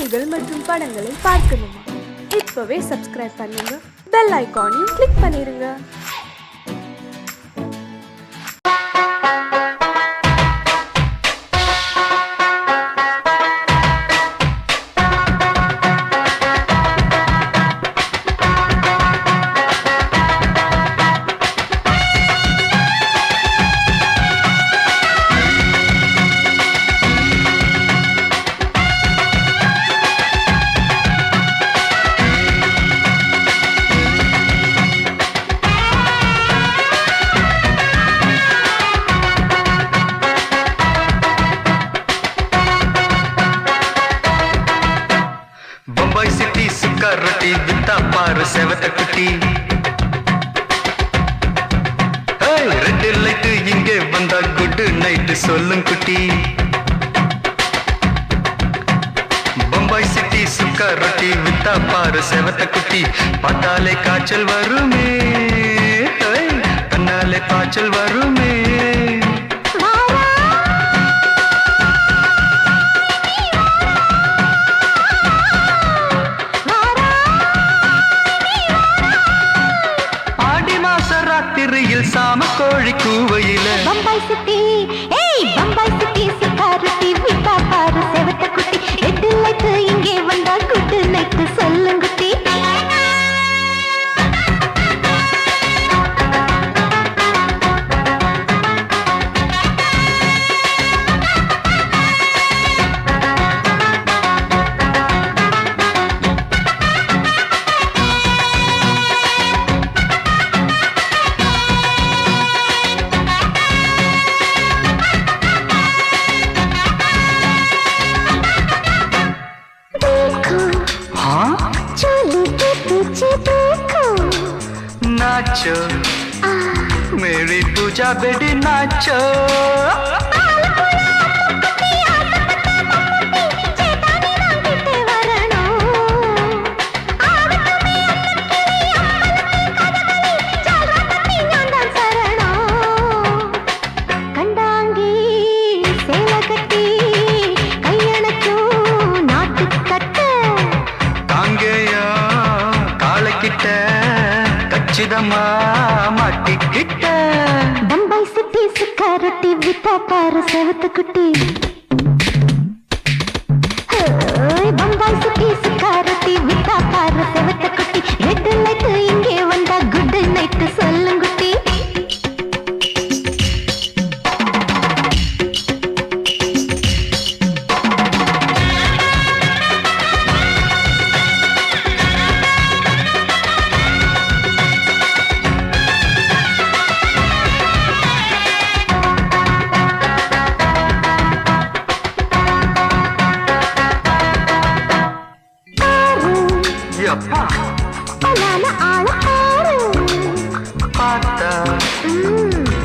செய்திகள் மற்றும் படங்களை பார்க்கணுமா? இப்பவே சப்ஸ்கிரைப் பண்ணுங்க, பெல் ஐகானையும் கிளிக் பண்ணிருங்க. बम्बई सिटी सुक्का रोटी बिता पार सेवत कुटी रेड लाइट इंगे वंदा गुड नाइट सोल्लुं कुटी बम्बई सिटी सुक्का रोटी बिता पार सेवत कुटी पाताले काचल वरुमे कन्नाले पाचल वरुमे சாம கோழி கூவையில பம்பாய் சிட்டி பம்பாய் சிட்டி சிக்காரத்தி விட்டா பாரு செவத்த குட்டி ரெட் லைட் இங்கே வந்தா குட் நைட் சொல்லுங்குட்டி नाचो मेरी पूजा बेटी नाचो बम्बई सिटी सिक्योरिटी विता पार सेवत कुटी बम्बई सिटी सिक्योरिटी विता पार सेवत कुटी रेड लाइट इंगे वंदा गुड नाइट सोल्लुंगुटी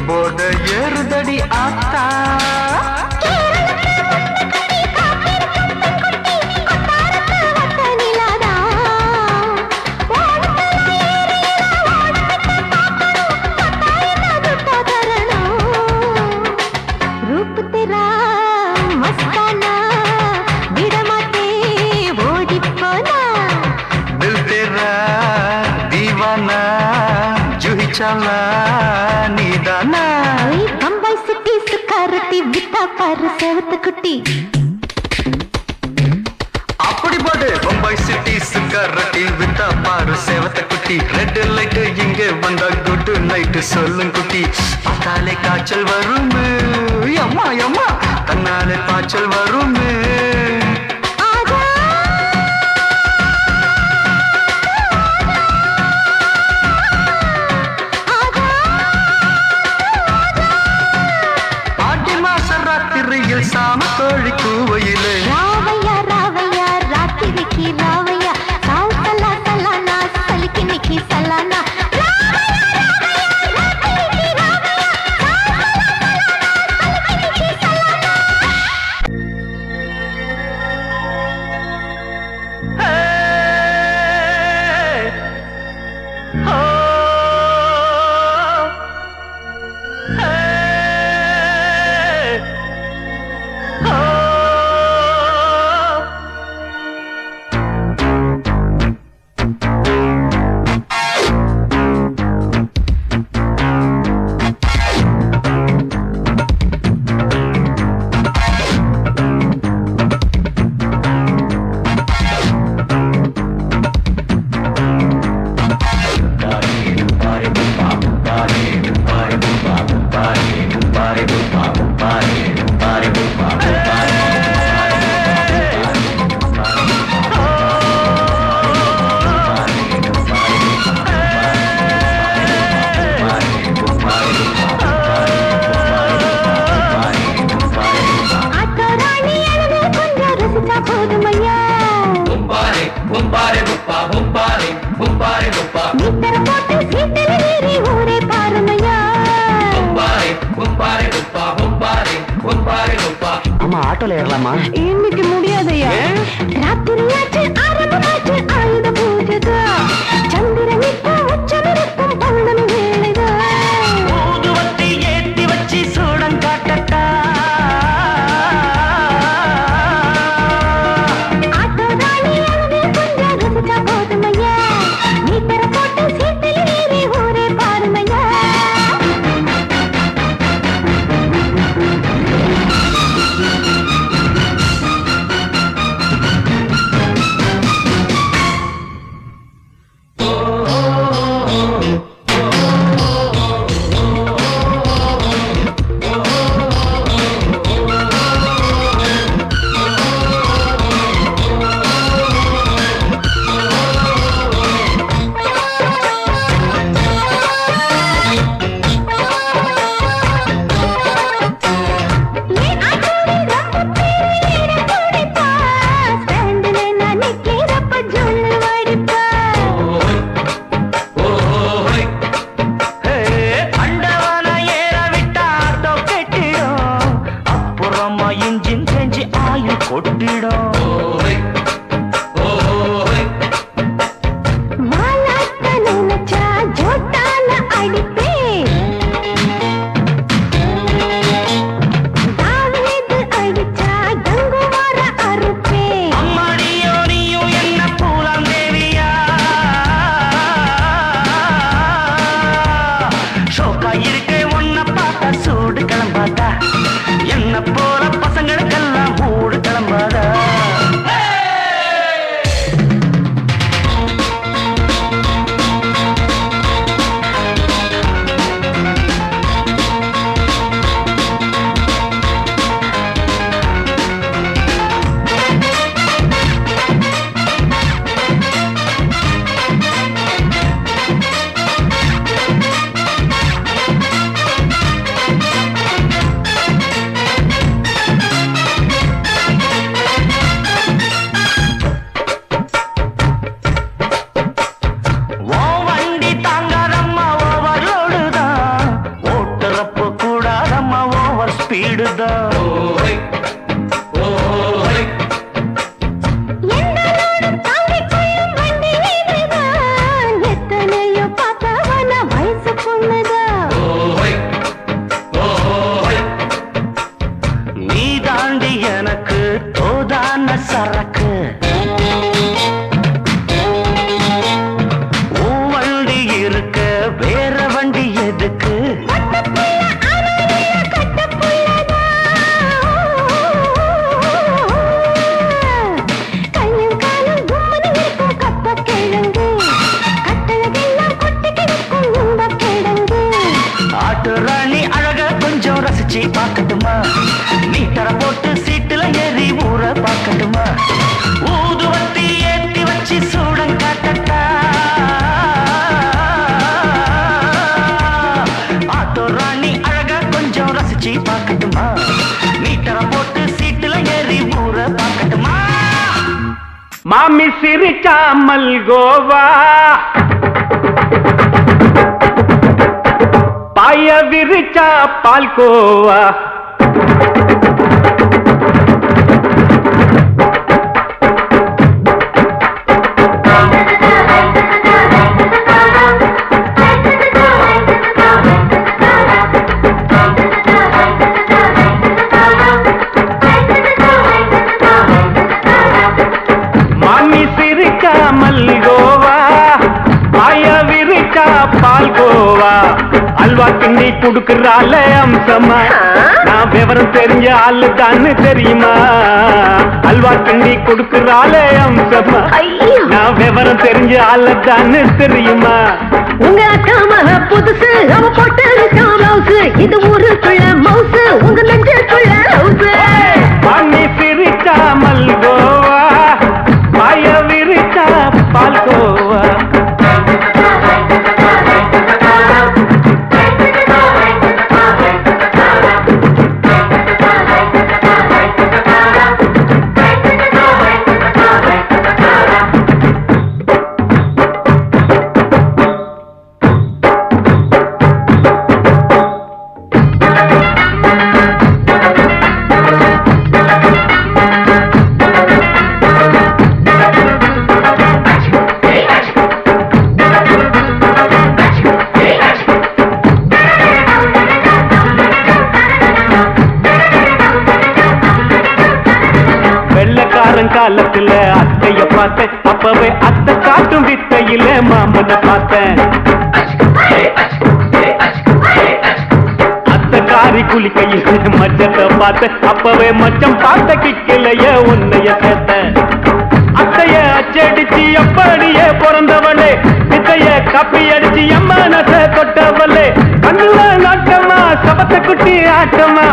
बोर्ड एरुदड़ी आता रूप तेरा मस्ताना बिड़माते ओडी पोना दिल तेरा दीवाना जूही चला नीदाना बम्बई सिटी सिक्योरिटी विता पार सेवत कुटी அப்படி போடு பம்பாய் சிட்டி சிக்காரட்டி வித்தா பாரு சேவத்த குட்டி ரெட் லைட் இங்கே வந்தா குட் நைட் சொல்லும் குட்டி பார்த்தாலே காய்ச்சல் வருமே அம்மா அம்மா தன்னாலே பாய்ச்சல் வருமே ஆடி மாச ராத்திரியில் சாம கோழி கூவையிலே ராவையா ராவையா ராத்திரிக்கு ராவையா சால் சலா சலானா சலிக்கு நிக்கி சலானா ஆட்டோல ஏறலாமா? இன்னைக்கு முடியாதையா? ராத்திரியாச்சு ஆரம்பமாச்சு ஆயுத பூஜைதான். சந்திரன் இப்ப உச்சமிருக்கும் பௌர்ணமி வேளைதான். ஊதுவத்தி ஏத்தி வச்சு சூடம் காட்டட்டா? ஆட்டோ ராணி அங்கே கொஞ்சம் ருசிச்சா போதுமையா? நீ தர போட்டு சீட்டில் ஏறி ஊரே பாருமையா? பார்க்கட்டுமா? மீட்டர போட்டு சீட்டுல ஏறி ஊற பார்க்கட்டுமா? ஊதுவத்தி ஏத்தி வச்சு சூடம் காட்டட்டா? ஆட்டோ ராணி அழகா கொஞ்சம் ரசிச்சு பார்க்கட்டுமா? மீட்டர போட்டு சீட்டுல ஏறி ஊற பார்க்கட்டுமா? மாமி சிரிச்சா மல்கோவா, பாய விரிச்சா பால்கோவா, மாமி சிரிச்சா மல்கோவா, பாய விரிச்சா பால்கோவா, அல்வா கிண்டி குடுக்கறால அம்சமா, நான் விவரம் தெரிஞ்ச ஆளு தான்னு தெரியுமா? அல்வா கிண்டி குடுக்கறால அம்சமா, நான் விவரம் தெரிஞ்ச ஆளு தான்னு தெரியுமா? உங்க அக்கா மக புதுசு, அவ போட்டு மவுசு, இது ஊருக்குள்ள மவுசு, உங்க நெஞ்சுக்குள்ள ஹவுசு. பண்ணி சிரிச்சா மல்கோவா, பாய விரிச்சா பால்கோவா. காலத்துல அத்தைய பார்த்தேன், அப்பவே அத்தை காட்டும் வித்தையில மாமனை பார்த்தேன். அத்தைக்காரி குளிக்கையில் மச்சத்தை பார்த்தேன், அப்பவே மச்சம் பார்த்த கிக்கலைய உன்னைய சேர்த்தேன். அத்தைய அச்சடிச்சு அப்படியே பிறந்தவளே, வித்தைய காப்பி அடிச்சு எம்மனச தொட்டவளே. கண்ணுல நாட்டமா சபத்த குட்டி ஆட்டமா,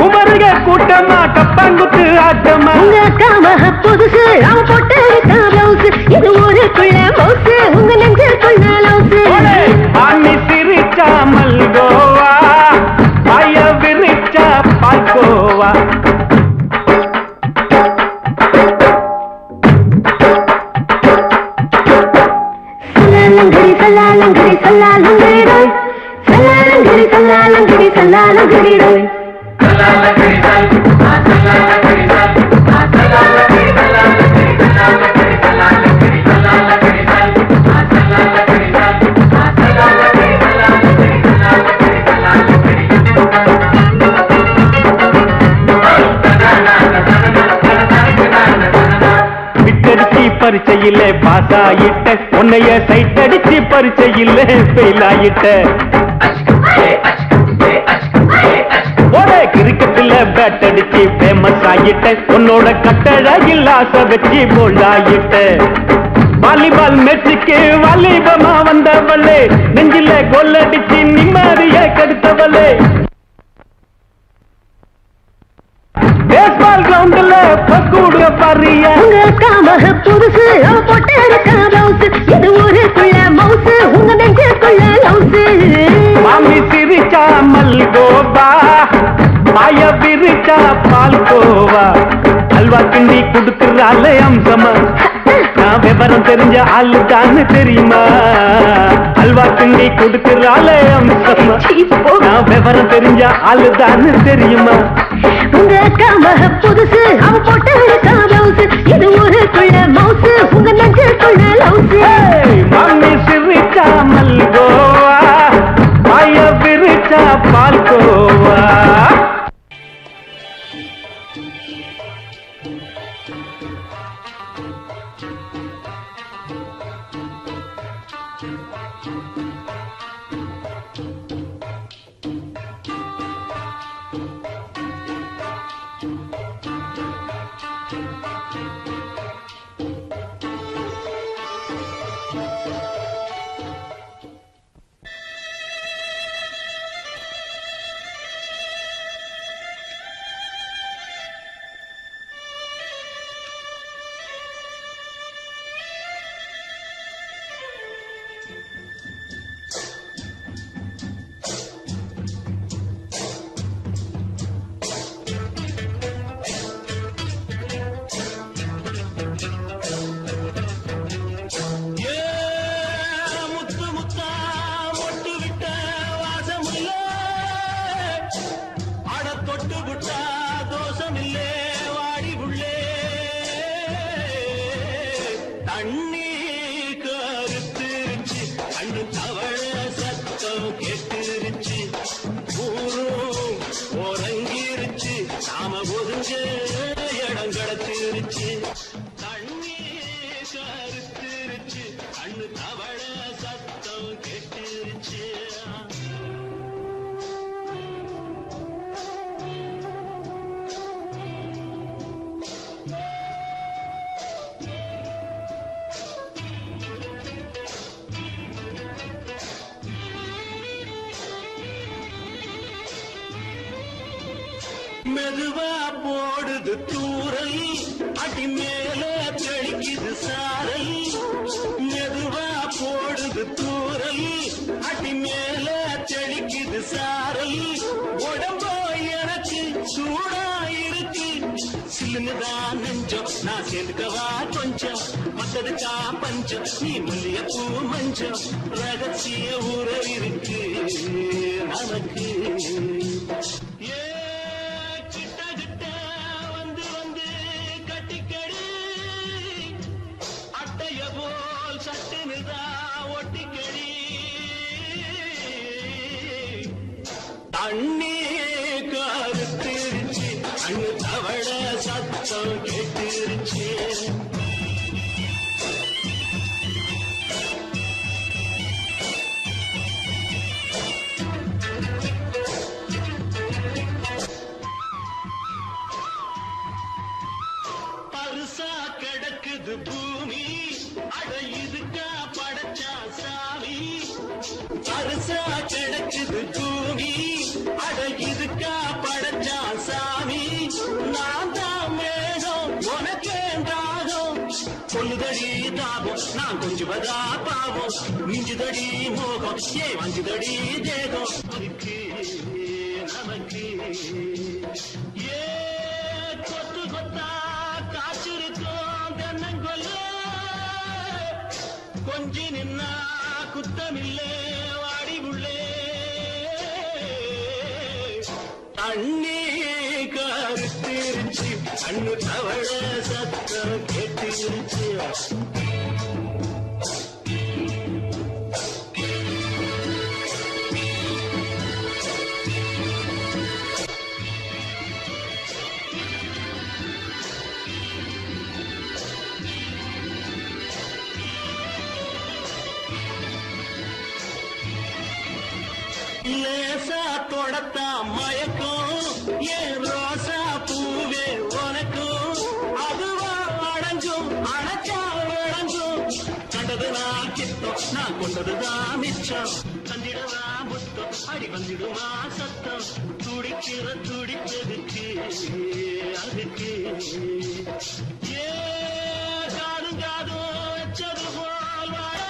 உமருக கூட்டமா கப்பாங்குத்து ஆட்டமா. உங்க அக்காம புதுசு அவன் போட்டு பிளவுஸ், இது ஊருக்குள்ள மவுசு உங்க நெஞ்சுக்குள்ள லவுசு. ஆணி சிரிச்சா மல்கோவா, பாய விரிச்சா பால்கோவா. சல்லாலங்கடி சல்லாலங்கடி சல்லாலங்கடி ரோய், சல்லாலங்கடி சல்லாலங்கடி சல்லாலங்கடி ரோய். விட்டடிச்சு பரிச்சையில பாஸ் ஆயிட்ட, உன்னைய சைட் அடிச்சு பரிச்சையில ஃபெயில் ஆயிட்ட. ஒரே கிரிக்கெட்ல பேட் அடிச்சு ஃபேமஸ் ஆயிட்ட, உன்னோட கட்டழகில் ஆசை வச்சு போல்ட் ஆயிட்ட. வாலிபால் மேட்சுக்கு வாலிபமா வந்தவளே, நெஞ்சில கோல் அடிச்சு நிம்மதிய கெடுத்தவளே. பேஸ்பால் கிரவுண்ட்ல பக்கூட பாரியா. உங்க அக்காம புதுசு அவன் போட்டு பிளவுஸ், இது ஊருக்குள்ள மவுசு உங்க நெஞ்சுக்குள்ள லவுசு. மாமி சிரிச்சா மல்கோவா, பாய விரிச்சா பால்கோவா. அல்வா கிண்டி குடுக்கறால அம்சமா, நான் விவரம் தெரிஞ்ச ஆளு தானு தெரியுமா. அல்வா கிண்டி குடுக்கறால அம்சமா, நான் விவரம் தெரிஞ்ச ஆளு தானு தெரியுமா. உங்க அக்காம புதுசு அவன் போட்டு பிளவுஸ், இது ஊருக்குள்ள மவுசு உங்க நெஞ்சுக்குள்ள லவுசு. மாமி சிரிச்சா மல்கோவா, பாய விரிச்சா பால்கோவா. மெதுவா போடுது தூரல், அடி மேல தெளிக்குது சாரல். மெதுவா போடுது தூரல், அடி மேல தெளிக்குது சாரல். உடம்போ எனக்கு சூடா இருக்கு, சில்லுதான் நெஞ்சம் நான் சேர்ந்துக்கவா கொஞ்சம். மத்ததுக்கா பஞ்சம் நீ மல்லிய பூ மஞ்சம், ரகசிய உறவு இருக்கு நமக்கு. தண்ணி கருத்திருச்சு, அண்ணு தவள சத்தம் கேட்டுருச்சு. கிடக்குது பூமி அட இதுக்கா படைச்சா சாமி அரிசா கிடக்குது பூமி அட இதுக்கா படைச்சா சாமி நான் தான் மேகம் உனக்கேண்டாகும் சொல்லுதடி தாபம் நான் கொஞ்சுவதா பாவம் மிஞ்சுதடி மோகம் ஏ வஞ்சுதடி தேகம் அதுக்கு நமக்கு ஏ கொத்து கொத்தா காய்ச்சிருக்கோம் தென்னங்கொல்ல கொஞ்சி நின்னா குத்தமில்லே வாடி உள்ளே தண்ணி கருத்திருச்சு கண்ணு தவழ சத்தம் கேட்டிருச்சு லேசா தொடத்தா மயக்கும் ஏன் ரோசா பூவே உனக்கும் அதுவா அடைஞ்சும் அணைச்சா விளைஞ்சும் கண்டது நான் கித்தம் நான் கொண்டதுதான் மிச்சம் தந்திடவா முத்தம் அடி வந்துடுமா சத்தம் துடிக்கிற துடிப்பதுக்கு அதுக்கு ஏ காதும் காதும் வச்சது போல் வாழ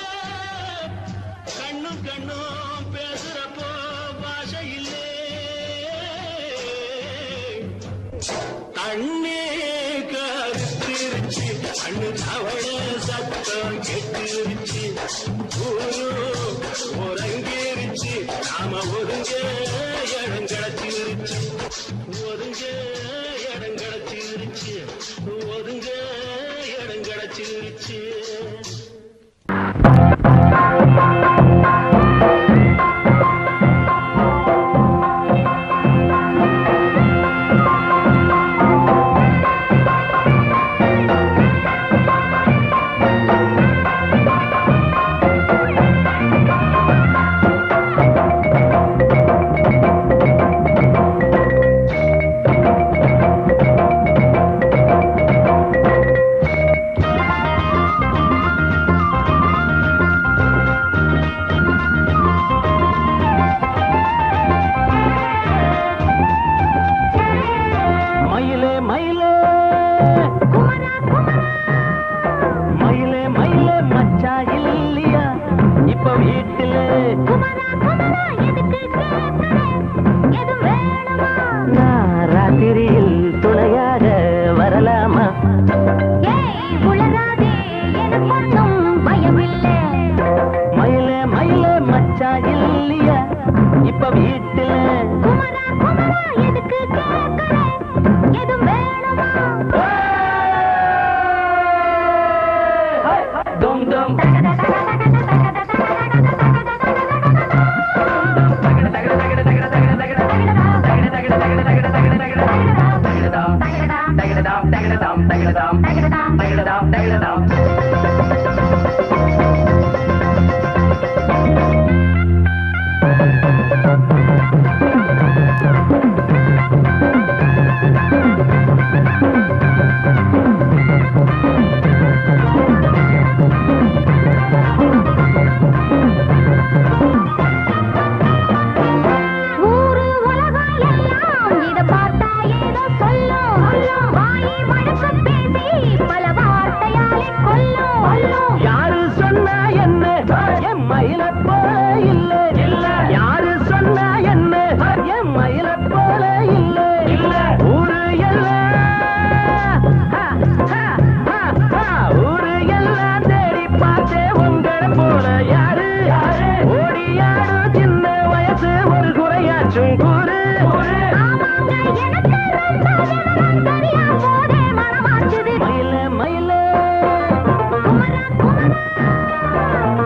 கண்ணும் கண்ணும் பேசுறப்போ பாஷை இல்லே தண்ணே கருத்திருச்சு கண்ணு தவள சத்தம் கெட்டிருச்சு ஊரு உறங்கிருச்சு நாம ஒதுங்க இடம் கிடச்சிருச்சு ஒதுங்க இடம் கிடச்சிருச்சு ஒதுங்க இடம் கிடச்சிருச்சு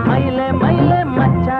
மயில மயில மச்சா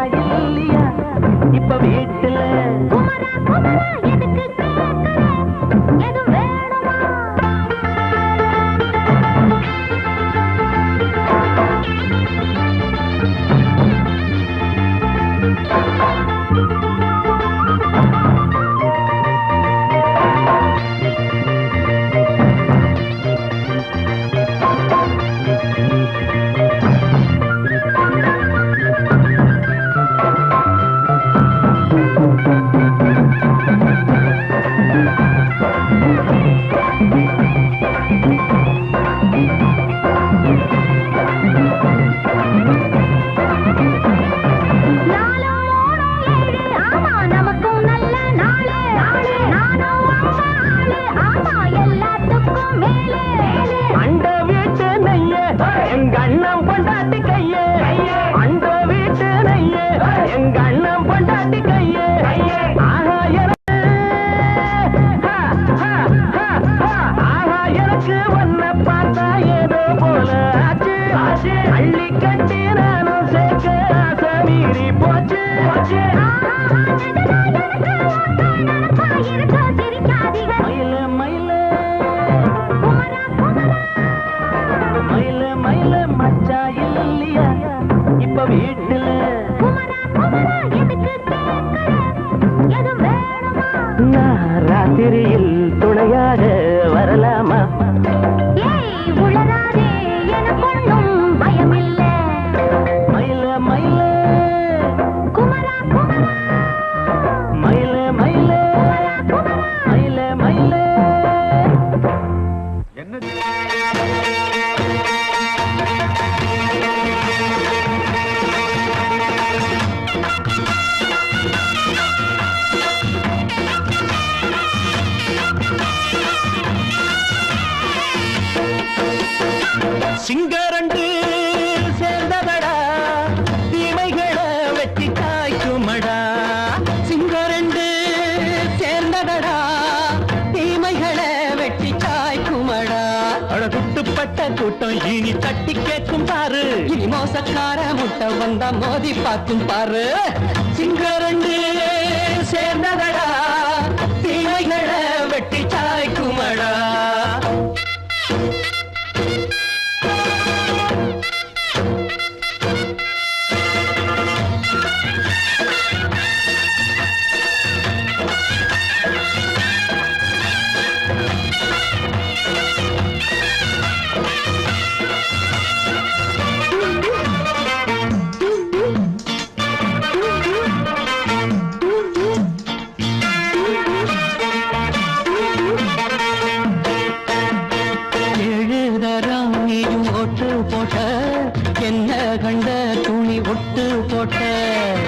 போல ஆச்சு அள்ளி கட்டி நானும் சேர்க்க ஆசை மீறி போச்சு மயில மயில மயில மயில மச்சா இல்லையா இப்ப வீட்டுல நான் ராத்திரியில் துணையாக வரலாமா மயில மயில மயில மயில மயில மயில சிங்கரண்டு சேர்ந்ததடா தீமைகளை வெட்டி காய்க்குமடா சிங்கரண்டு சேர்ந்ததடா தீமைகளை வெட்டி காய்க்குமடா அழகுட்டுப்பட்ட கூட்டம் இனி தட்டி கேட்கும் பாரு இனி மோசக்கார முட்டை வந்தா மோதி பார்க்கும் பாரு சிங்கரண்டு சேர்ந்ததடா தீமைகளை வெட்டி காய்க்குமடா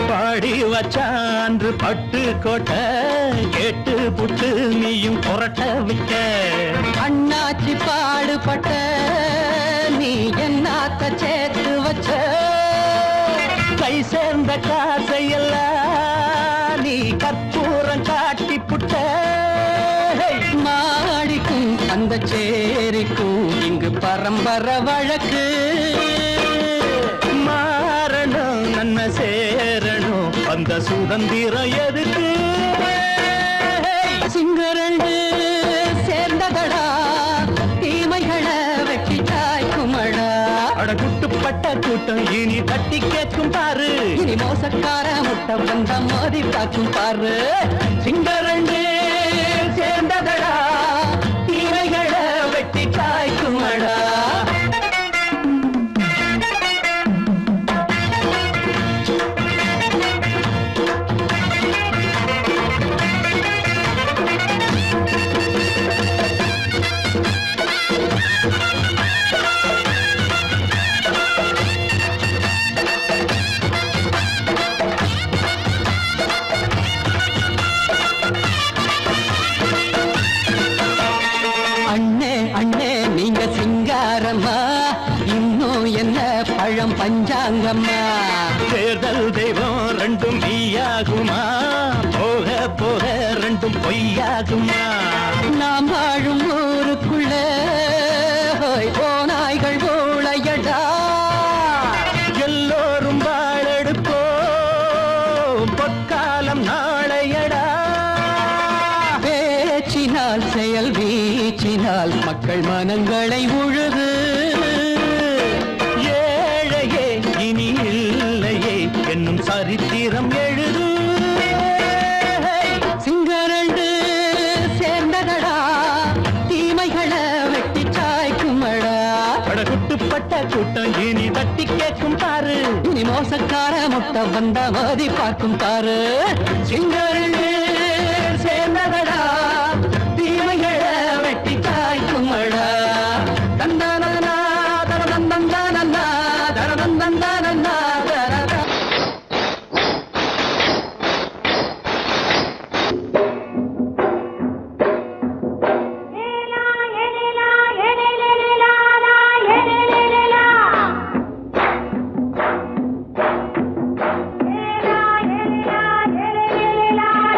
பாடி வச்சான்று பட்டு கோட்டை கேட்டு புட்டு நீயும் புரட்ட விட்ட அண்ணாச்சி பாடுபட்ட நீ என்னாத்த சேர்த்து வச்ச கை சேர்ந்த காசையெல்லாம் நீ கற்பூரம் காட்டி புட்ட மாடிக்கும் அந்த சேரிக்கும் இங்கு பரம்பரை வழக்கு மாறணும் நன்மை சேரணும் அந்த சுதந்திரம் எதுக்கு சிங்கரண்டு சேர்ந்ததடா தீமைகளை வெட்டி காய்க்குமடா அடகுட்டுப்பட்ட கூட்டம் இனி தட்டி கேட்கும் பாரு இனி மோசக்கார முட்டை வந்த மோதி பார்க்கும் பாரு சிங்கரண்டு சேர்ந்ததடா தீமைகளை வெட்டி காய்க்குமடா பஞ்சாங்கம்மா தேர்தல் தெய்வம் ரெண்டும் மெய்யாகுமா போக போக ரெண்டும் பொய்யாகுமா நாம் வாழும் ஊருக்குள்ள ஓநாய்கள் ஊழையடா எல்லோரும் வாழெடுப்போம் பொற்காலம் நாளையடா பேச்சினால் செயல் வீச்சினால் மக்கள் மனங்களை உழுது என்னும் சரித்திரம் எழுது சிங்கரண்டு சேர்ந்ததடா தீமைகளை வெட்டி சாய்க்குமடா படகுட்டுப்பட்ட கூட்டம் இனி தட்டி கேட்கும் பாரு இனி மோசக்கார முட்டை வந்த மோதி பார்க்கும் பாரு சிங்கரண்டு சேர்ந்ததடா தீமைகளை வெட்டி சாய்க்குமடா தந்தானா தரதந்தந்தானா தரதந்தந்தானா la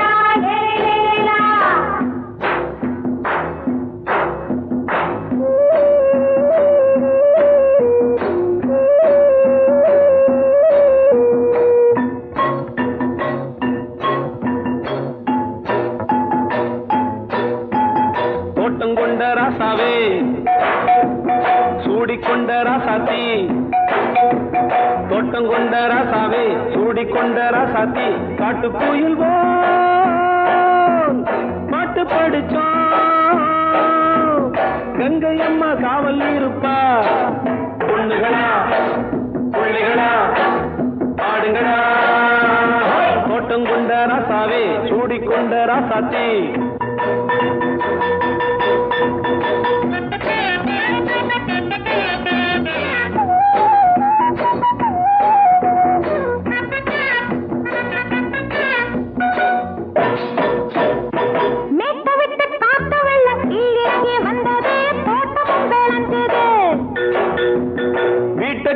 ராசாத்தி தோட்டம் கொண்ட ராசாவே சூடிக்கொண்ட ராசாத்தி காட்டு கோயில் பாட்டு படிச்சோம் கங்கை அம்மா காவல் இருப்பா பொண்ணுகளா பிள்ளைகளா ஆடுங்களா தோட்டம் கொண்ட ராசாவே சூடிக்கொண்ட ராசாத்தி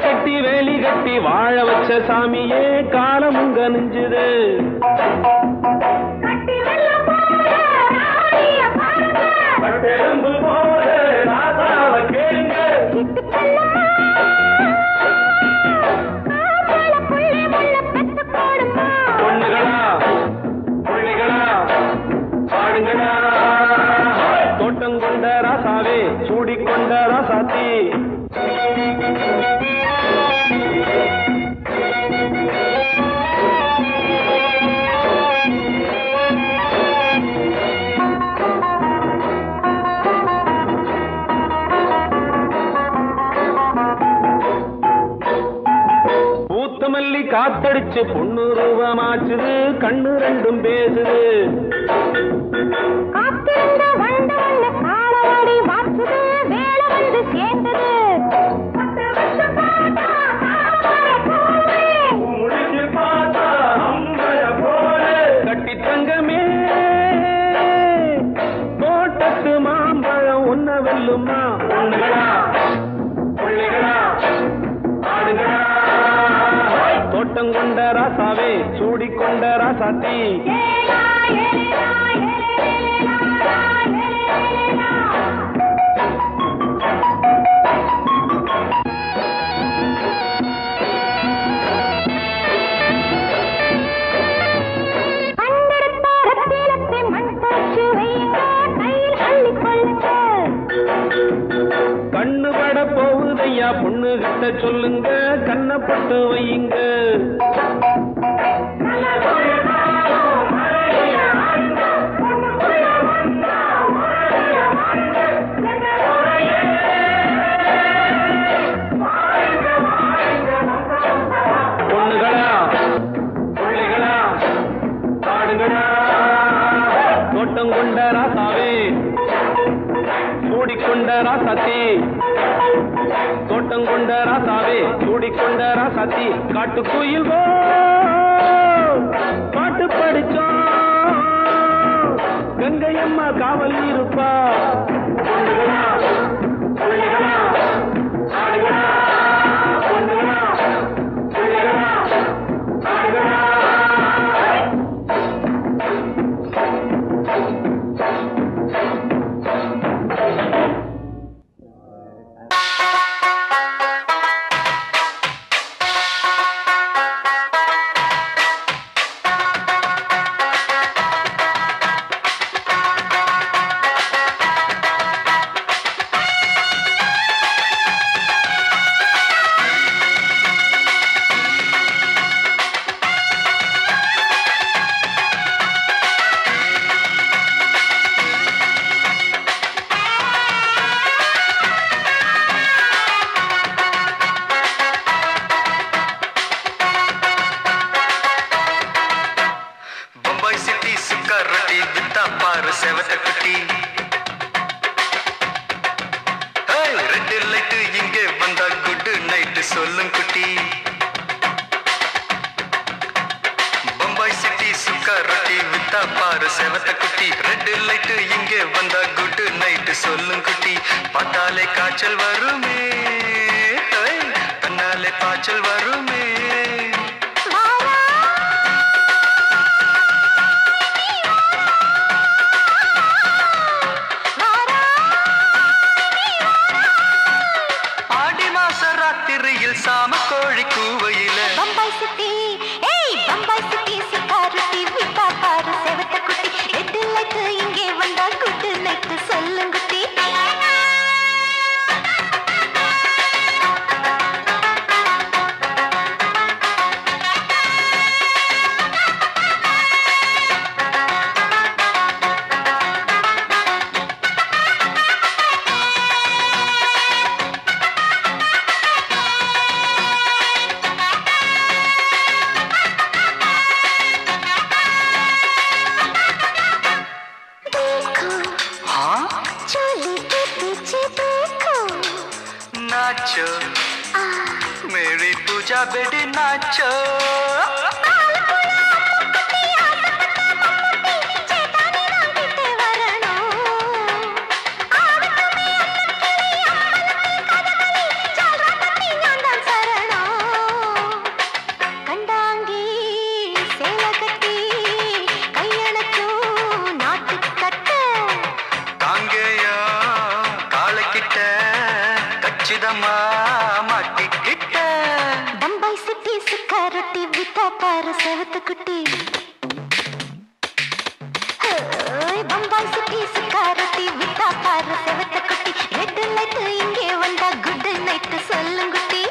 கட்டி வேலி கட்டி வாழ வச்ச சாமியே காலமுங்க நெஞ்சுது பொண்ணுகளா பிள்ளைகளா பாடுங்களா தோட்டம் கொண்ட ராசாவே சூடிக்கொண்ட ராசாத்தி பூத்தமல்லி காத்தடிச்சு பொண்ணு ரூபமாச்சுது கண்ணு ரெண்டும் பேசுது கட்டி தங்கமே தோட்டத்து மாம்பழம் உன்ன வெல்லுமா பொண்ணுகளா பிள்ளைகளா ஆடுகளா தோட்டம் கொண்ட ராசாவே சூடிக்கொண்ட ராசாத்தி கண்ணு பட போகுதையா பொண்ணு கிட்ட சொல்லுங்க கண்ணப்பட்டு வையுங்க பொண்ணுகளா பிள்ளைகளா பாடுங்களா தோட்டம் கொண்ட ராசாவே சூடிக்கொண்ட ராசாத்தி தோட்டம் கொண்ட ராசாவே சூடிக்கொண்ட ராசாத்தி காட்டு கோயில் பாட்டு படிச்சோம் கங்கை அம்மா காவல் இருப்பா பொண்ணுகளா பிள்ளைகளா ஆடுகளா பொண்ணுகளா பிள்ளைகளா ஆடுகளா செவத்த குட்டி ரெண்டு லைட்டு இங்கே வந்தா குட் நைட்டு சொல்லும் குட்டி பம்பாய் சிட்டி சுக்கா ரொட்டி வித்தா பாரு செவத்த குட்டி ரெண்டு லைட்டு இங்கே வந்தா குட் நைட்டு சொல்லும் குட்டி பார்த்தாலே காய்ச்சல் வருமே தன்னாலே பாய்ச்சல் வருமே சாம கோழி கூவையில பம்பாய் சிட்டி பம்பாய் சிட்டி சுக்கா ரொட்டி வித்தா பாரு செவத்த குட்டி ரெட்டு லைட்டு இங்கே வந்தா குட் நைட்டு சொல்லுங்குட்டி பூஜா பெடி நாச்சோ மாட்டிக்கிட்ட பம்பாய் சிட்டி சுக்காரொட்டி வித்தா பாரு செவத்து குட்டி பம்பாய் சிட்டி சுக்காரொட்டி வித்தா பாரு செவத்து குட்டி ரெட் லைட் இங்கே வந்தா குட் நைட் சொல்லுங்குட்டி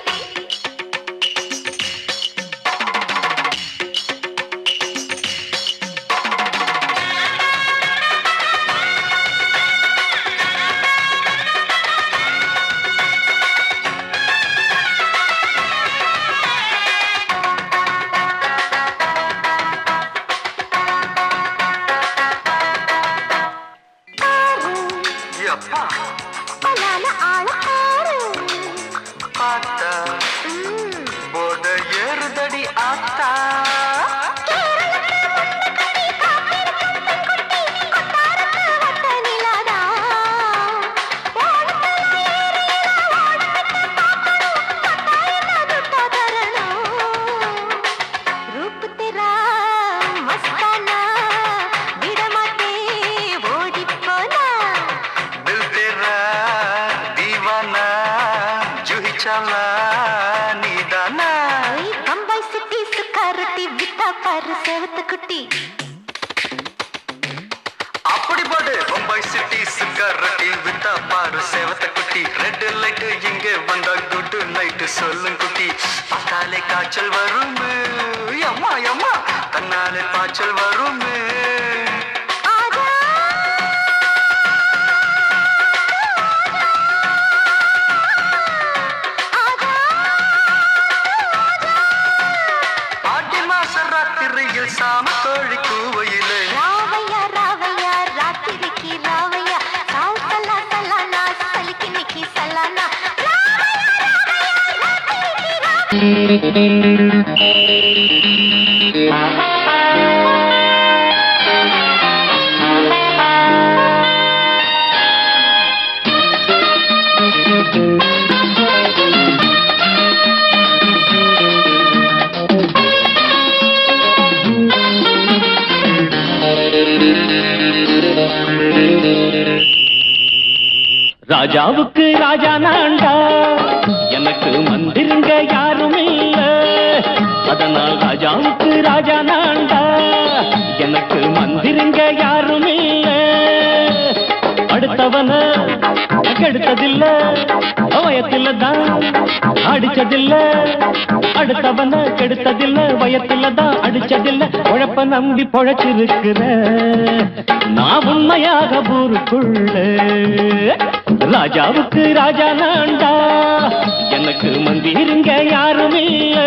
போத ஏறுதடி ஆத்தா பம்பாய் சிட்டி சுக்காரொட்டி வித்தா பாரு செவத்து குட்டி அப்படி போடு பம்பாய் சிட்டி சுக்காரொட்டி வித்தா பாரு சேவத்த குட்டி ரெட் லைட் இங்க வந்தா குட் நைட் சொல்லும் குட்டி பார்த்தாலே காய்ச்சல் வரும் அம்மா அம்மா தன்னாலே பாய்ச்சல் வரும் சாம கோழி கூவையிலே ராவையா ராவையா ராத்திரிக்கு ராவையா சாவு சல்லா சல்லானா சலிக்கு நிக்கி சல்லானா ராஜாவுக்கு ராஜா நான்டா எனக்கு மந்திருங்க யாரும் இல்ல அதனால் ராஜாவுக்கு ராஜா நான்டா எனக்கு மந்திருங்க யாரும் இல்ல அடுத்தவன கெடுத்ததில்ல வயத்தில தான் அடிச்சதில்ல அடுத்தவன கெடுத்ததில்ல வயத்தில தான் அடிச்சதில்ல உழப்ப நம்பி பொழைச்சிருக்கிற நான் உண்மையாக ஊருக்குள்ள ராஜாவுக்கு ராஜா நான்டா எனக்கு மந்திருங்க யாரும் இல்ல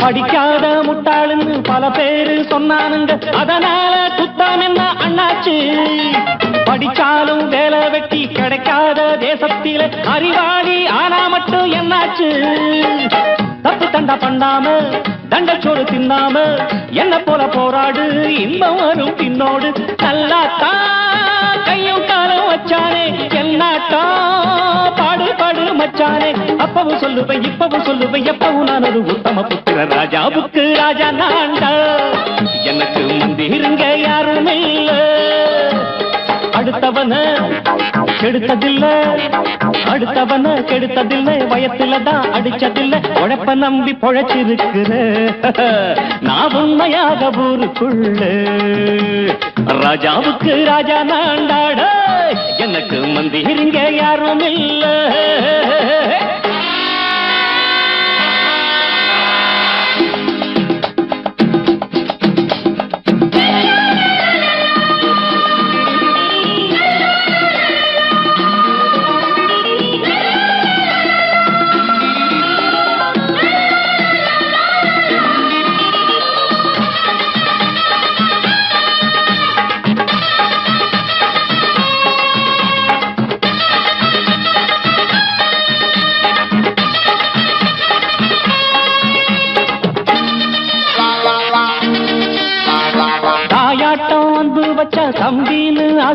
படிக்காத முட்டாளுன்னு பல பேரு சொன்னானுங்க அதனால குத்தம் என்ன அண்ணாச்சு படிச்சாலும் வேலை வெட்டி கிடைக்காத தேசத்தில அறிவாளி ஆனா மட்டும் என்னாச்சு தப்பு தண்டா பண்ணாம தண்டச்சோறு தின்னாம என்ன போல போராடு இன்பம் வரும் பின்னோடு நல்லாத்தா கையும் காலம் வச்சானே என்னாட்டா பாடு பாடு மச்சானே அப்பவும் சொல்லுவேன் இப்பவும் சொல்லுவேன் எப்பவும் நான் ஒரு உத்தம புத்திர ராஜாவுக்கு ராஜா நான்டா எனக்கு மந்திருங்க யாரும் இல்ல அடுத்தவன கெடுத்ததில்ல அடுத்தவன கெடுத்ததில்ல வயத்துல தான் அடிச்சதில்ல உழைப்ப நம்பி பொழைச்சிருக்கிற நான் உண்மையாக ஊருக்குள்ள ராஜாவுக்கு ராஜா நான்டாட எனக்கு மந்திருங்க யாரும் இல்ல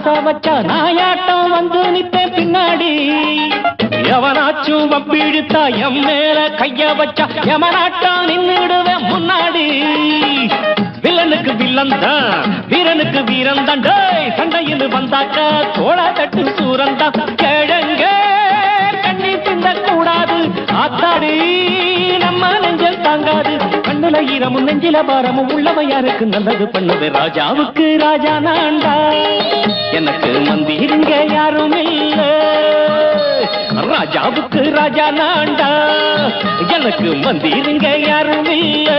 ஆசை வச்சா நாயாட்டம் வந்து நிப்பேன் பின்னாடி. எவனாச்சும் வப்பிழுத்தா எம் மேல கைய வச்சா எவனாட்டம் நின்னுடுவேன் முன்னாடி. வில்லனுக்கு வில்லன் தான், வீரனுக்கு வீரன் தான். சண்டையில் வந்தாக்க தோள தட்டு சூரன் தான். கிழங்க கண்ணி சிந்த கூடாது, ஆத்தாடி நம்ம நெஞ்சல் தாங்காது. கண்ணுல ஈரமும் நெஞ்சில பாரமும் உள்ளவன் யாருக்கு நல்லது பண்ணுது. ராஜாவுக்கு ராஜா நான்டா, எனக்கு மந்திருங்க யாரும் இல்ல. ராஜாவுக்கு ராஜா நான்டா, எனக்கு மந்திருங்க யாரும் இல்ல.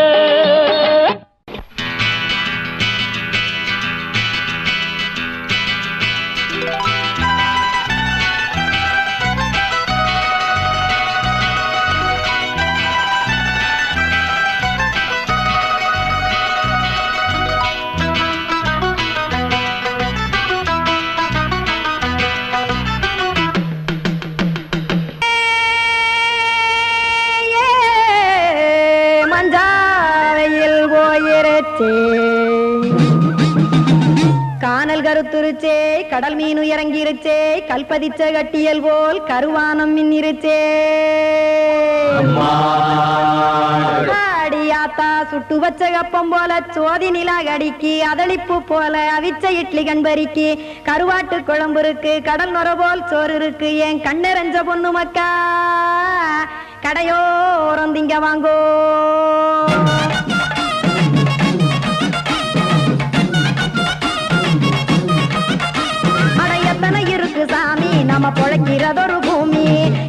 கானல் கருத்துருச்சே, கடல் மீன் இறங்கிருச்சே, கல்பதிச்ச கட்டியல் போல் கருவானம் மின்னிருச்சே. அடியாத்தா சுட்டு வச்ச கப்பம் போல சோதி நிலா கடிக்கு, அதளிப்பு போல அவிச்ச இட்லி கண்பறிக்கு, கருவாட்டு குழம்பு இருக்கு, கடல் நுர போல் சோறு இருக்கு. என் கண்ணெரஞ்ச பொண்ணு மக்கா கடையோரம் திங்க வாங்கோ. நம்ம பொழைக்கிறதொரு பூமி,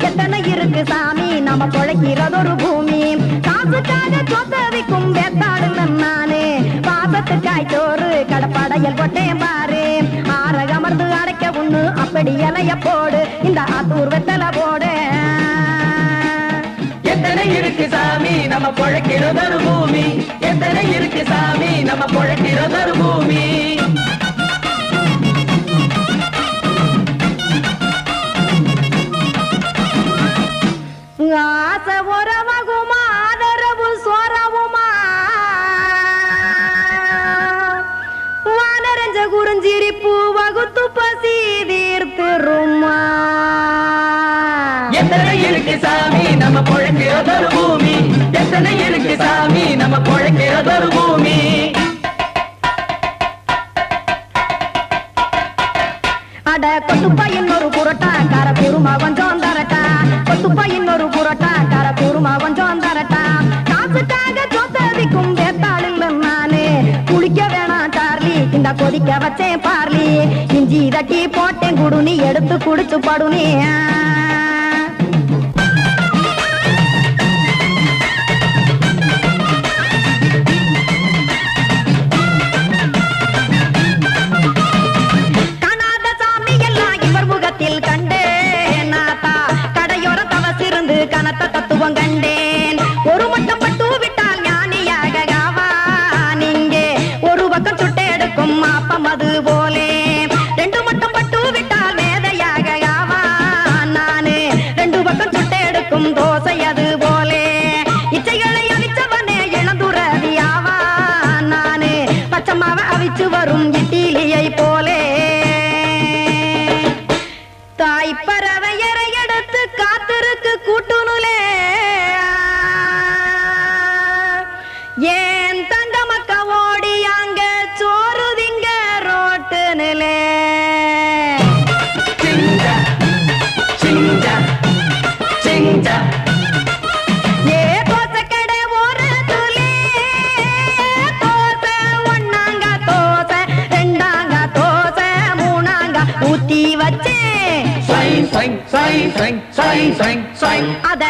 எத்தனை இருக்கு சாமி நம்ம பொழைக்கிறதொரு பூமி. காசுக்காக சொத்தவிக்கும் வேத்தாடுல நானே, பாசத்துக்காய் சோறு கடப்படையல் போட்டேன் பாரு. ஆரகமர்ந்து அடைக்க ஒண்ணு அப்படி இலைய போடு, இந்த ஆத்தூர் வெத்தலை போடு. எத்தனை இருக்கு சாமி நம்ம பொழைக்கிறதொரு பூமி, எத்தனை இருக்கு சாமி நம்ம பொழைக்கிறதொரு பூமி. ஆசை உறவகுமா, ஆதரவு சோறவுமா, வானரஞ்ச குறிஞ்சிரிப்பு வகுத்து பசி தீர்த்துருமா. எத்தனை இருக்கு சாமி நம்ம பொழைக்கிறதொரு பூமி, எத்தனை இருக்கு சாமி நம்ம பொழைக்கிறதொரு பூமி. அட கொத்துப்பா இன்னொரு புரோட்டா கார குருமா கொஞ்சம் தரட்டா, கொத்துப்பா இன்னொரு புரோட்டா கார குருமா கொஞ்சம் தரட்டா. காசுக்காக சொத்ததிக்கும் வேத்தாளில் நானே, குளிக்க வேணாம் சார்லி இந்த கொதிக்க வச்சேன் பார்லி. இஞ்சி தட்டி போட்டேன் குடுனி, எடுத்து குடிச்சு படுனி. கனத்த தத்துவம் கண்டேன், ஒரு மட்டும் பட்டு விட்டால் ஞானியாக ஆவான். இங்கே ஒரு பக்கம் சுட்டு எடுக்கும் மாப்பம் அது போலே, ரெண்டு மட்டும் பட்டு விட்டால் மேதையாக ஆவான். நானு ரெண்டு பக்கம் சுட்டு எடுக்கும் தோசை அது போலே, இச்சைகளை அவிச்சவனே இளந்துறவி ஆவான். நானு பச்சமாவ அவிச்சு வரும் இட்டிலியை போலே. தாய்ப்பறவை எடுத்து காத்திருக்கு கூட்டுனுலே, ஏன் தங்க மக்க ஓடி அங்க சோறு திங்க ரோட்டு நிலே. ஏ தோசை கடை ஒரு துளி, தோசை ஒன்னாங்க தோசை, ரெண்டாங்க தோசை, மூணாங்க ஊத்தி வச்சே. அத